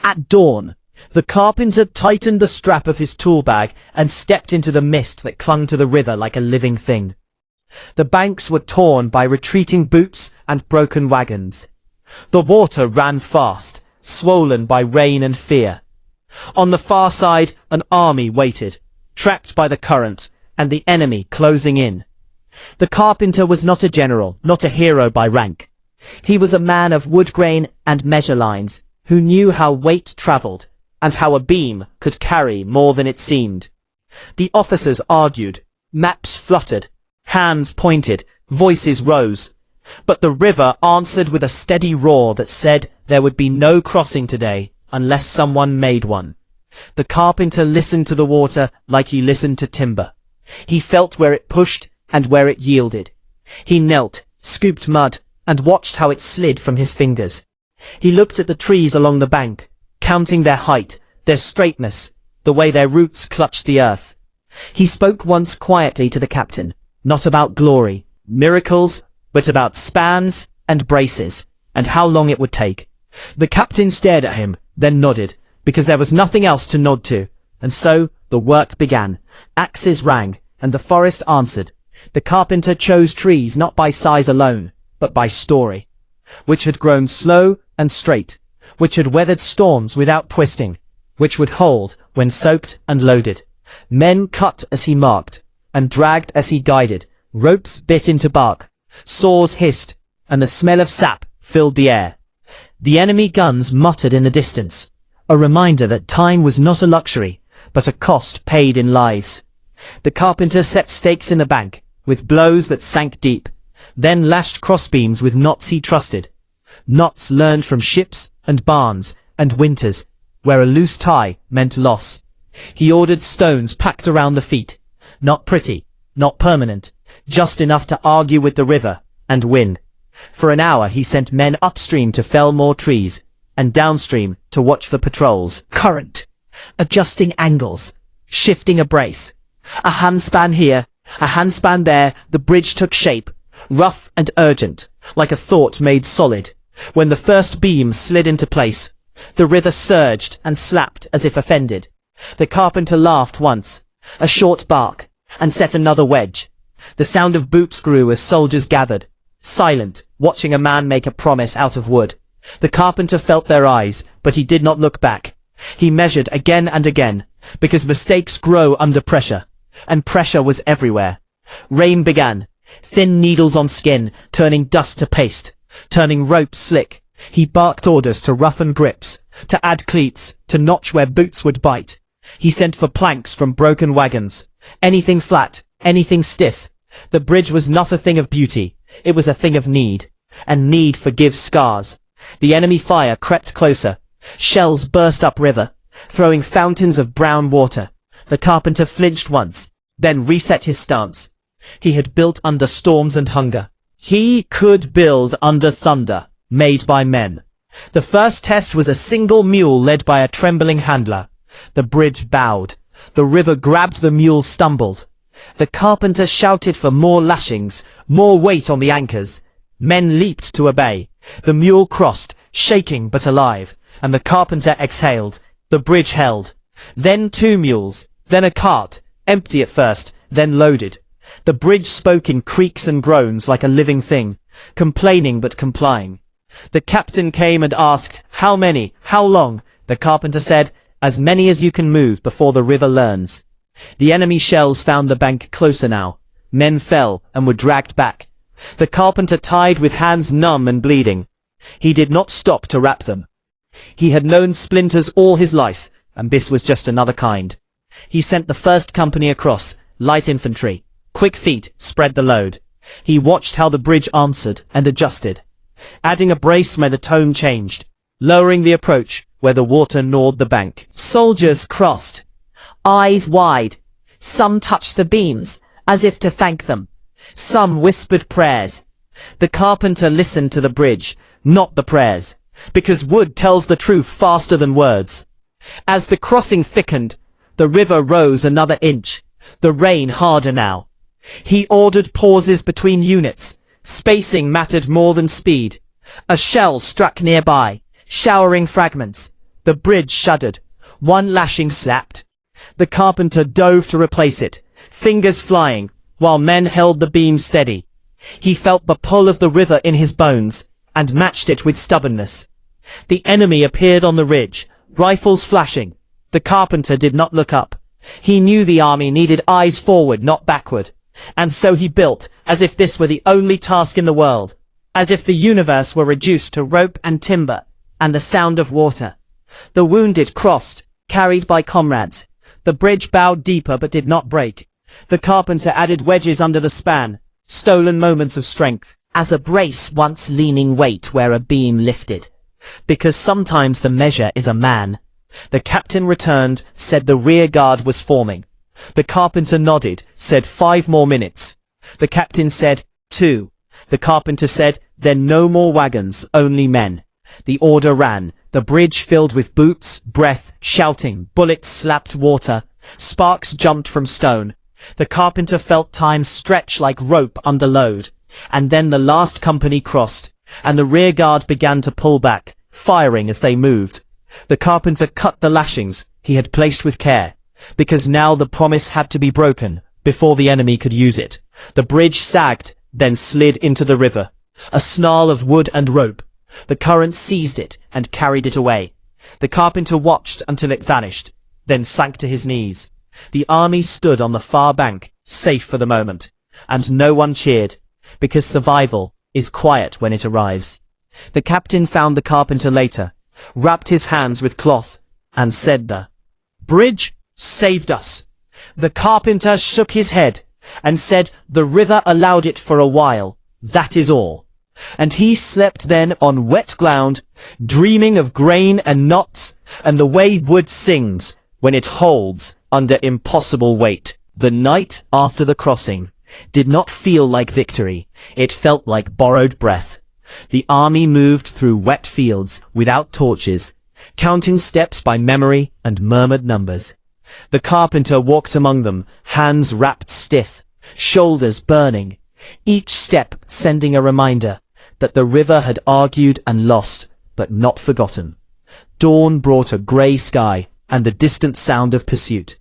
At dawn, the carpenter tightened the strap of his tool bag and stepped into the mist that clung to the river like a living thing. The banks were torn by retreating boots and broken wagons. The water ran fast, swollen by rain and fear. On the far side, an army waited, trapped by the current, and the enemy closing in. The carpenter was not a general, not a hero by rank. He was a man of wood grain and measure lines, who knew how weight travelled, and how a beam could carry more than it seemed. The officers argued, maps fluttered, hands pointed, voices rose. But the river answered with a steady roar that said there would be no crossing today unless someone made one. The carpenter listened to the water like he listened to timber. He felt where it pushed and where it yielded. He knelt, scooped mud, and watched how it slid from his fingers. He looked at the trees along the bank, counting their height, their straightness, the way their roots clutched the earth. He spoke once quietly to the captain, not about glory, miracles, but about spans and braces, and how long it would take. The captain stared at him, then nodded, because there was nothing else to nod to, and so the work began. Axes rang, and the forest answered. The carpenter chose trees not by size alone, but by story, which had grown slow and straight, which had weathered storms without twisting, which would hold when soaked and loaded. Men cut as he marked, and dragged as he guided. Ropes bit into bark, saws hissed, and the smell of sap filled the air. The enemy guns muttered in the distance, a reminder that time was not a luxury, but a cost paid in lives. The carpenter set stakes in the bank, with blows that sank deep, then lashed crossbeams with knots he trusted. Knots learned from ships and barns and winters, where a loose tie meant loss. He ordered stones packed around the feet, not pretty, not permanent, just enough to argue with the river and win. For an hour he sent men upstream to fell more trees, and downstream to watch for patrols. Current, adjusting angles, shifting a brace. A handspan here, a handspan there, the bridge took shape, rough and urgent, like a thought made solid. When the first beam slid into place, the river surged and slapped as if offended. The carpenter laughed once, a short bark, and set another wedge. The sound of boots grew as soldiers gathered, silent, watching a man make a promise out of wood. The carpenter felt their eyes, but he did not look back. He measured again and again, because mistakes grow under pressure, and pressure was everywhere. Rain began, thin needles on skin, turning dust to paste, turning rope slick. He barked orders to roughen grips, to add cleats, to notch where boots would bite. He sent for planks from broken wagons, anything flat, anything stiff. The bridge was not a thing of beauty, it was a thing of need, and need forgives scars. The enemy fire crept closer. Shells burst upriver, throwing fountains of brown water. The carpenter flinched once, then reset his stance. He had built under storms and hunger. He could build under thunder, made by men. The first test was a single mule led by a trembling handler. The bridge bowed. The river grabbed, the mule stumbled. The carpenter shouted for more lashings, more weight on the anchors. Men leaped to obey. The mule crossed, shaking but alive, and the carpenter exhaled. The bridge held. Then 2 mules, then a cart, empty at first, then loaded. The bridge spoke in creaks and groans like a living thing, complaining but complying. The captain came and asked, "How many? How long?" The carpenter said, "As many as you can move before the river learns." The enemy shells found the bank closer now. Men fell and were dragged back. The carpenter tied with hands numb and bleeding. He did not stop to wrap them. He had known splinters all his life, and this was just another kind. He sent the first company across, light infantry. Quick feet spread the load. He watched how the bridge answered and adjusted, adding a brace where the tone changed, lowering the approach where the water gnawed the bank. Soldiers crossed, eyes wide. Some touched the beams, as if to thank them. Some whispered prayers. The carpenter listened to the bridge, not the prayers, because wood tells the truth faster than words. As the crossing thickened, the river rose another inch, the rain harder now. He ordered pauses between units. Spacing mattered more than speed. A shell struck nearby, showering fragments. The bridge shuddered. One lashing snapped. The carpenter dove to replace it, fingers flying, while men held the beam steady. He felt the pull of the river in his bones, and matched it with stubbornness. The enemy appeared on the ridge, rifles flashing. The carpenter did not look up. He knew the army needed eyes forward, not backward. And so he built, as if this were the only task in the world. As if the universe were reduced to rope and timber, and the sound of water. The wounded crossed, carried by comrades. The bridge bowed deeper but did not break. The carpenter added wedges under the span, stolen moments of strength, as a brace once leaning weight where a beam lifted. Because sometimes the measure is a man. The captain returned, said the rear guard was forming. The carpenter nodded, said 5 more minutes. The captain said 2. The carpenter said, then no more wagons, only men. The order ran, the bridge filled with boots, breath, shouting, bullets slapped water, sparks jumped from stone. The carpenter felt time stretch like rope under load. And then the last company crossed, and the rear guard began to pull back, firing as they moved. The carpenter cut the lashings he had placed with care, because now the promise had to be broken before the enemy could use it. The bridge sagged, then slid into the river, a snarl of wood and rope. The current seized it and carried it away. The carpenter watched until it vanished, then sank to his knees. The army stood on the far bank, safe for the moment, and no one cheered, because survival is quiet when it arrives. The captain found the carpenter later, wrapped his hands with cloth, and said the bridge saved us. The carpenter shook his head, and said the river allowed it for a while, that is all. And he slept then on wet ground, dreaming of grain and knots, and the way wood sings when it holds under impossible weight. The night after the crossing did not feel like victory, it felt like borrowed breath. The army moved through wet fields without torches, counting steps by memory and murmured numbers. The carpenter walked among them, hands wrapped stiff, shoulders burning, each step sending a reminder that the river had argued and lost, but not forgotten. Dawn brought a grey sky and the distant sound of pursuit.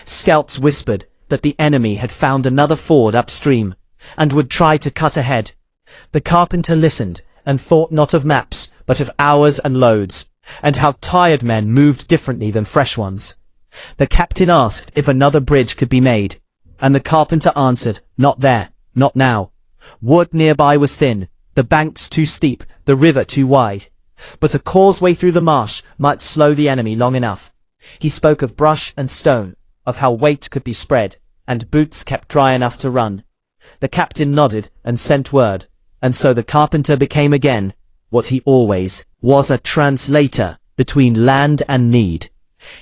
Scouts whispered that the enemy had found another ford upstream, and would try to cut ahead. The carpenter listened, and thought not of maps, but of hours and loads, and how tired men moved differently than fresh ones. The captain asked if another bridge could be made, and the carpenter answered, not there, not now. Wood nearby was thin, the banks too steep, the river too wide. But a causeway through the marsh might slow the enemy long enough. He spoke of brush and stone, of how weight could be spread, and boots kept dry enough to run. The captain nodded and sent word, and so the carpenter became again, what he always was, a translator between land and need.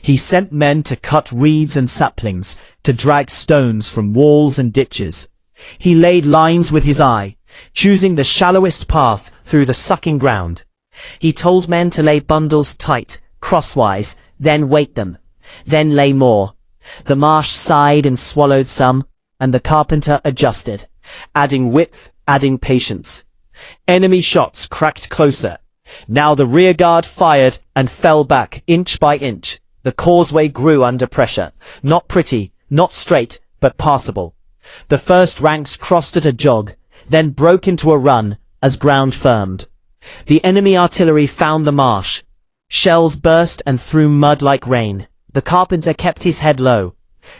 He sent men to cut reeds and saplings, to drag stones from walls and ditches. He laid lines with his eye, choosing the shallowest path through the sucking ground. He told men to lay bundles tight, crosswise, then weight them, then lay more. The marsh sighed and swallowed some, and the carpenter adjusted, adding width, adding patience. Enemy shots cracked closer. Now the rear guard fired and fell back inch by inch. The causeway grew under pressure, not pretty, not straight, but passable. The first ranks crossed at a jog, then broke into a run as ground firmed. The enemy artillery found the marsh. Shells burst and threw mud like rain. The carpenter kept his head low,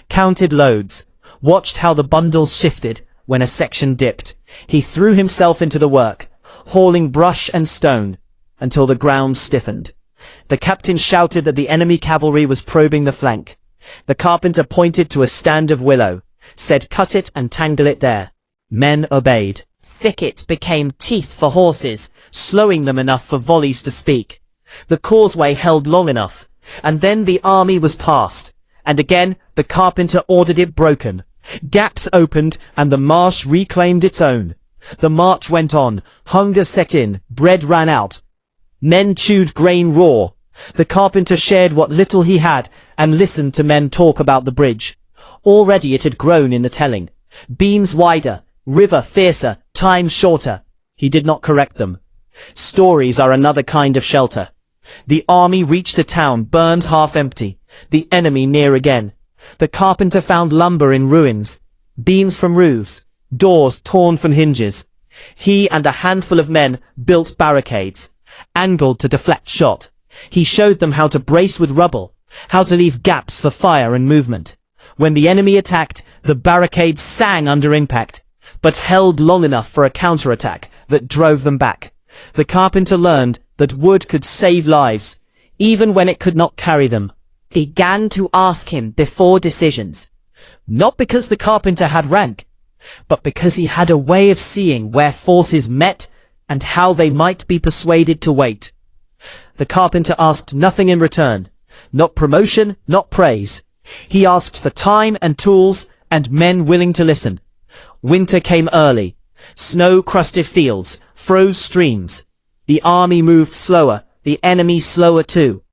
counted loads, watched how the bundles shifted when a section dipped. He threw himself into the work, hauling brush and stone, until the ground stiffened. The captain shouted that the enemy cavalry was probing the flank. The carpenter pointed to a stand of willow, said cut it and tangle it there. Men obeyed. Thicket became teeth for horses, slowing them enough for volleys to speak. The causeway held long enough, and then the army was past, and again the carpenter ordered it broken. Gaps opened, and the marsh reclaimed its own. The march went on, hunger set in, bread ran out. Men chewed grain raw. The carpenter shared what little he had, and listened to men talk about the bridge. Already it had grown in the telling. Beams wider, river fiercer, time shorter. He did not correct them. Stories are another kind of shelter. The army reached a town burned half empty, the enemy near again. The carpenter found lumber in ruins, beams from roofs, doors torn from hinges. He and a handful of men built barricades, angled to deflect shot. He showed them how to brace with rubble, how to leave gaps for fire and movement. When the enemy attacked, the barricades sang under impact, but held long enough for a counterattack that drove them back. The carpenter learned that wood could save lives, even when it could not carry them. Began to ask him before decisions, not because the carpenter had rank, but because he had a way of seeing where forces met and how they might be persuaded to wait. The carpenter asked nothing in return, not promotion, not praise. He asked for time and tools and men willing to listen. Winter came early. Snow-crusted fields, froze streams. The army moved slower, the enemy slower too.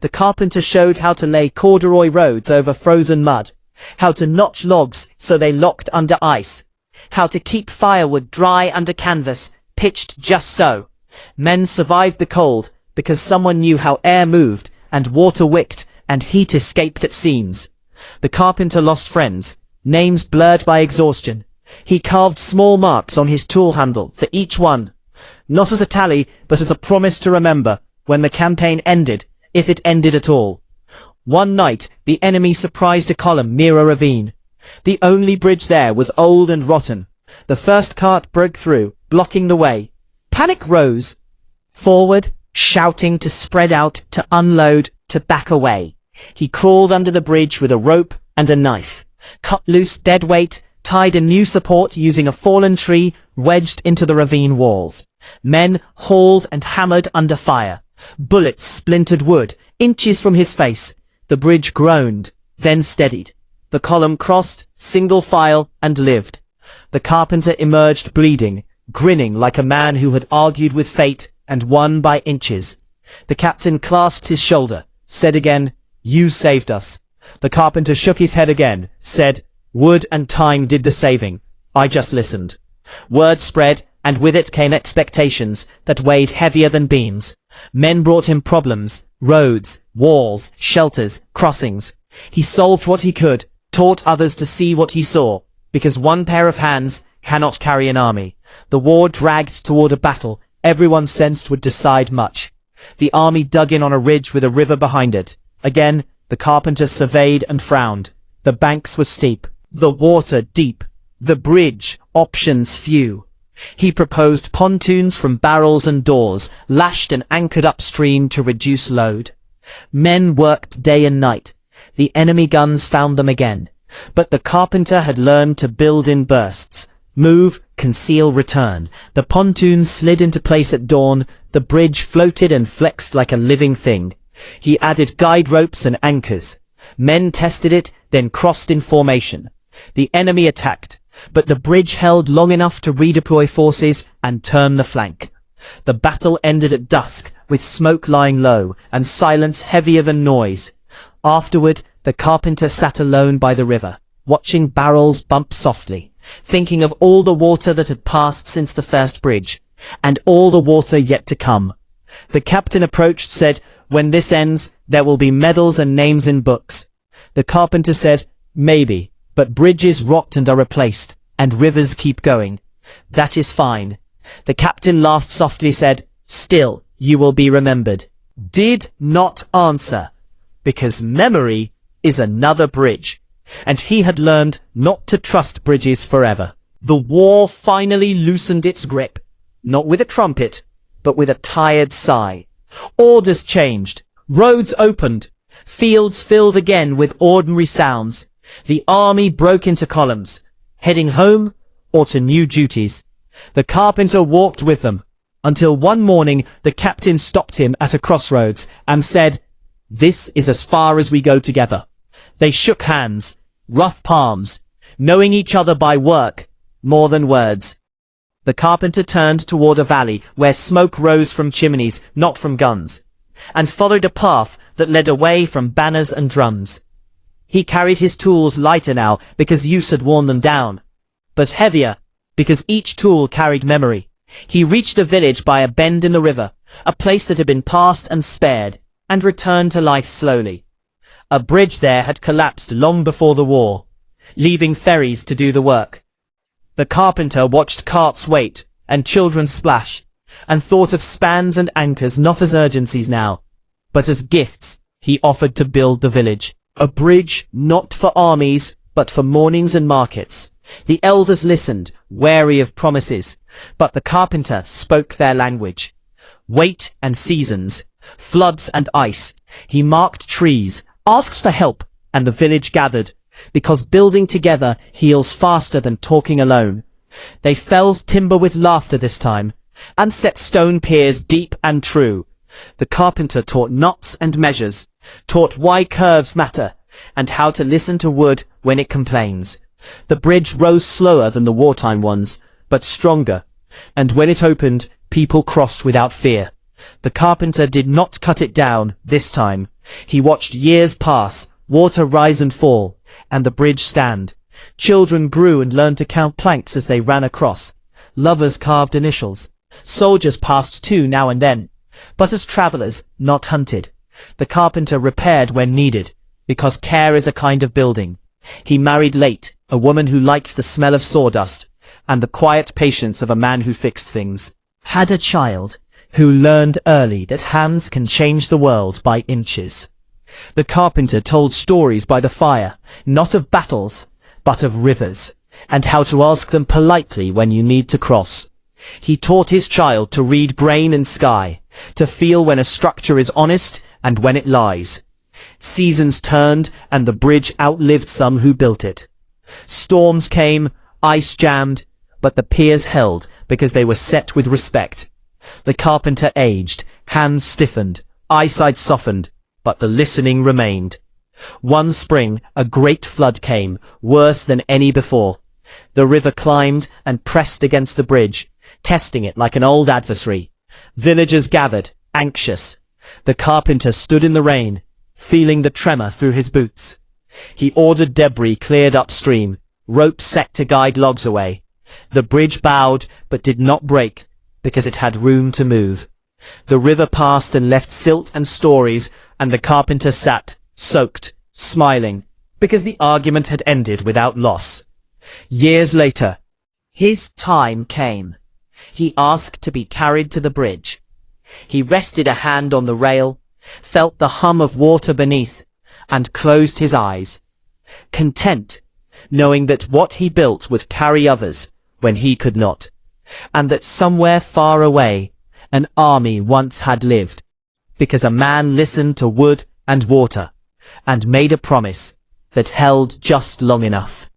The carpenter showed how to lay corduroy roads over frozen mud, how to notch logs so they locked under ice, how to keep firewood dry under canvas, pitched just so. Men survived the cold because someone knew how air moved and water wicked and heat escaped at seams. The carpenter lost friends, names blurred by exhaustion. He carved small marks on his tool handle for each one, not as a tally, but as a promise to remember when the campaign ended, if it ended at all. One night, the enemy surprised a column near a ravine. The only bridge there was old and rotten. The first cart broke through, blocking the way. Panic rose. Forward, shouting to spread out, to unload, to back away. He crawled under the bridge with a rope and a knife, cut loose dead weight, tied a new support using a fallen tree wedged into the ravine walls. Men hauled and hammered under fire. Bullets splintered wood, inches from his face. The bridge groaned, then steadied. The column crossed, single file, and lived. The carpenter emerged bleeding, grinning like a man who had argued with fate and won by inches. The captain clasped his shoulder, said again, "You saved us." The carpenter shook his head again, said, "Wood and time did the saving. I just listened." Word spread, and with it came expectations that weighed heavier than beams. Men brought him problems, roads, walls, shelters, crossings. He solved what he could, taught others to see what he saw, because one pair of hands cannot carry an army. The war dragged toward a battle everyone sensed would decide much. The army dug in on a ridge with a river behind it. Again, the carpenter surveyed and frowned. The banks were steep, the water deep, the bridge options few. He proposed pontoons from barrels and doors, lashed and anchored upstream to reduce load. Men worked day and night. The enemy guns found them again. But the carpenter had learned to build in bursts. Move, conceal, return. The pontoons slid into place at dawn. The bridge floated and flexed like a living thing. He added guide ropes and anchors. Men tested it, then crossed in formation. The enemy attacked, but the bridge held long enough to redeploy forces and turn the flank. The battle ended at dusk, with smoke lying low and silence heavier than noise. Afterward, the carpenter sat alone by the river, watching barrels bump softly, thinking of all the water that had passed since the first bridge, and all the water yet to come. The captain approached, said, "When this ends, there will be medals and names in books." The carpenter said, "Maybe, but bridges rot and are replaced, and rivers keep going. That is fine." The captain laughed softly, said, "Still, you will be remembered." Did not answer, because memory is another bridge, and he had learned not to trust bridges forever. The war finally loosened its grip, not with a trumpet, but with a tired sigh. Orders changed, roads opened, fields filled again with ordinary sounds. The army broke into columns, heading home or to new duties. The carpenter walked with them, until one morning the captain stopped him at a crossroads and said, "This is as far as we go together." They shook hands, rough palms, knowing each other by work, more than words. The carpenter turned toward a valley where smoke rose from chimneys, not from guns, and followed a path that led away from banners and drums. He carried his tools lighter now because use had worn them down, but heavier because each tool carried memory. He reached a village by a bend in the river, a place that had been passed and spared, and returned to life slowly. A bridge there had collapsed long before the war, leaving ferries to do the work. The carpenter watched carts wait and children splash, and thought of spans and anchors not as urgencies now, but as gifts he offered to build the village. A bridge not for armies, but for mornings and markets. The elders listened, wary of promises, but the carpenter spoke their language. Weight and seasons, floods and ice. He marked trees, asked for help, and the village gathered, because building together heals faster than talking alone. They felled timber with laughter this time, and set stone piers deep and true. The carpenter taught knots and measures, taught why curves matter, and how to listen to wood when it complains. The bridge rose slower than the wartime ones, but stronger, and when it opened, people crossed without fear. The carpenter did not cut it down this time. He watched years pass, water rise and fall, and the bridge stand. Children grew and learned to count planks as they ran across. Lovers carved initials. Soldiers passed too now and then, but as travelers, not hunted. The carpenter repaired when needed, because care is a kind of building. He married late, a woman who liked the smell of sawdust, and the quiet patience of a man who fixed things. Had a child, who learned early that hands can change the world by inches. The carpenter told stories by the fire, not of battles, but of rivers, and how to ask them politely when you need to cross. He taught his child to read grain and sky, to feel when a structure is honest and when it lies. Seasons turned, and the bridge outlived some who built it. Storms came, ice jammed, but the piers held because they were set with respect. The carpenter aged, hands stiffened, eyesight softened, but the listening remained. One spring, a great flood came, worse than any before. The river climbed and pressed against the bridge, testing it like an old adversary. Villagers gathered, anxious. The carpenter stood in the rain, feeling the tremor through his boots. He ordered debris cleared upstream, ropes set to guide logs away. The bridge bowed, but did not break, because it had room to move. The river passed and left silt and stories, and the carpenter sat, soaked, smiling, because the argument had ended without loss. Years later, his time came. He asked to be carried to the bridge. He rested a hand on the rail, felt the hum of water beneath, and closed his eyes, content, knowing that what he built would carry others when he could not, and that somewhere far away an army once had lived, because a man listened to wood and water, and made a promise that held just long enough.